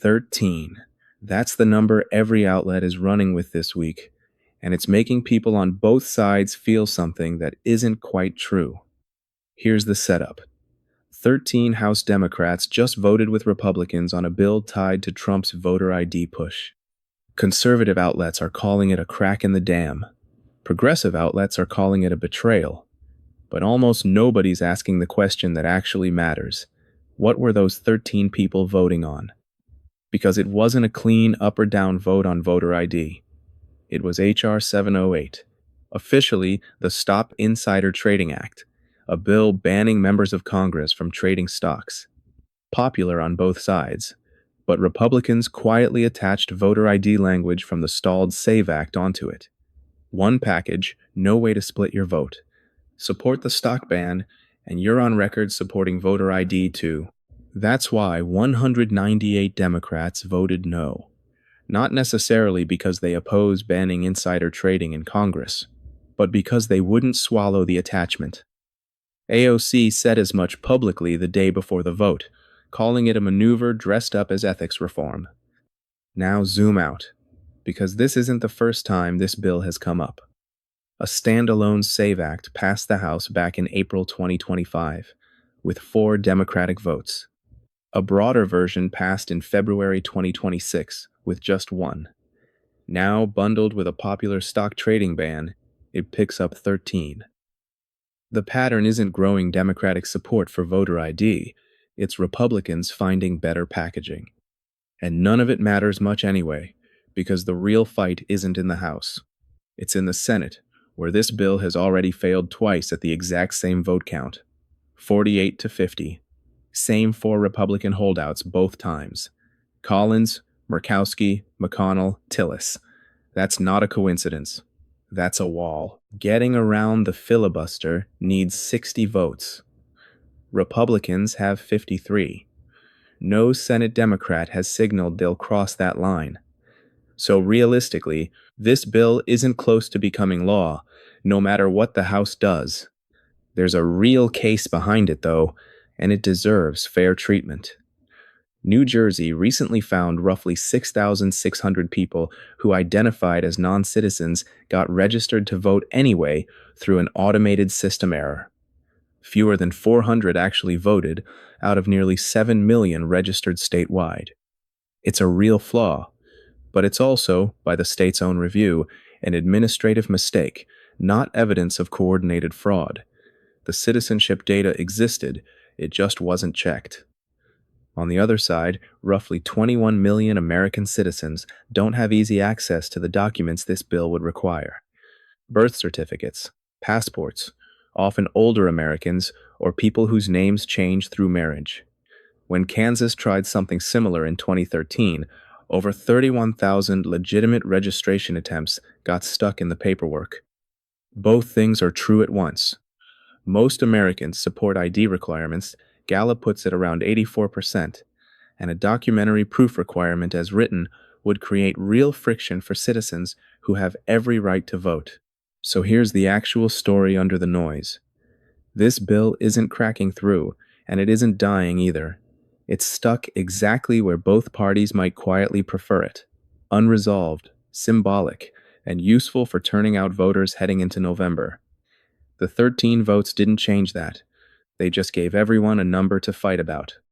13. That's the number every outlet is running with this week, and it's making people on both sides feel something that isn't quite true. Here's the setup. 13 House Democrats just voted with Republicans on a bill tied to Trump's voter ID push. Conservative outlets are calling it a crack in the dam. Progressive outlets are calling it a betrayal. But almost nobody's asking the question that actually matters. What were those 13 people voting on? Because it wasn't a clean up or down vote on voter ID. It was H.R. 708, officially the Stop Insider Trading Act, a bill banning members of Congress from trading stocks. Popular on both sides, but Republicans quietly attached voter ID language from the stalled SAVE Act onto it. One package, no way to split your vote. Support the stock ban, and you're on record supporting voter ID too. That's why 198 Democrats voted no. Not necessarily because they oppose banning insider trading in Congress, but because they wouldn't swallow the attachment. AOC said as much publicly the day before the vote, calling it a maneuver dressed up as ethics reform. Now zoom out, because this isn't the first time this bill has come up. A standalone SAVE Act passed the House back in April 2025, with 4 Democratic votes. A broader version passed in February 2026, with just 1. Now, bundled with a popular stock trading ban, it picks up 13. The pattern isn't growing Democratic support for voter ID, it's Republicans finding better packaging. And none of it matters much anyway, because the real fight isn't in the House. It's in the Senate, where this bill has already failed twice at the exact same vote count. 48 to 50. Same 4 Republican holdouts both times. Collins, Murkowski, McConnell, Tillis. That's not a coincidence. That's a wall. Getting around the filibuster needs 60 votes. Republicans have 53. No Senate Democrat has signaled they'll cross that line. So realistically, this bill isn't close to becoming law, no matter what the House does. There's a real case behind it, though, and it deserves fair treatment. New Jersey recently found roughly 6,600 people who identified as non-citizens got registered to vote anyway through an automated system error. Fewer than 400 actually voted out of nearly 7 million registered statewide. It's a real flaw, but it's also, by the state's own review, an administrative mistake, not evidence of coordinated fraud. The citizenship data existed, it just wasn't checked. On the other side, roughly 21 million American citizens don't have easy access to the documents this bill would require. Birth certificates, passports, often older Americans or people whose names changed through marriage. When Kansas tried something similar in 2013, over 31,000 legitimate registration attempts got stuck in the paperwork. Both things are true at once. Most Americans support ID requirements. Gallup puts it around 84%, and a documentary proof requirement as written would create real friction for citizens who have every right to vote. So here's the actual story under the noise. This bill isn't cracking through, and it isn't dying either. It's stuck exactly where both parties might quietly prefer it. Unresolved, symbolic, and useful for turning out voters heading into November. The 13 votes didn't change that. They just gave everyone a number to fight about.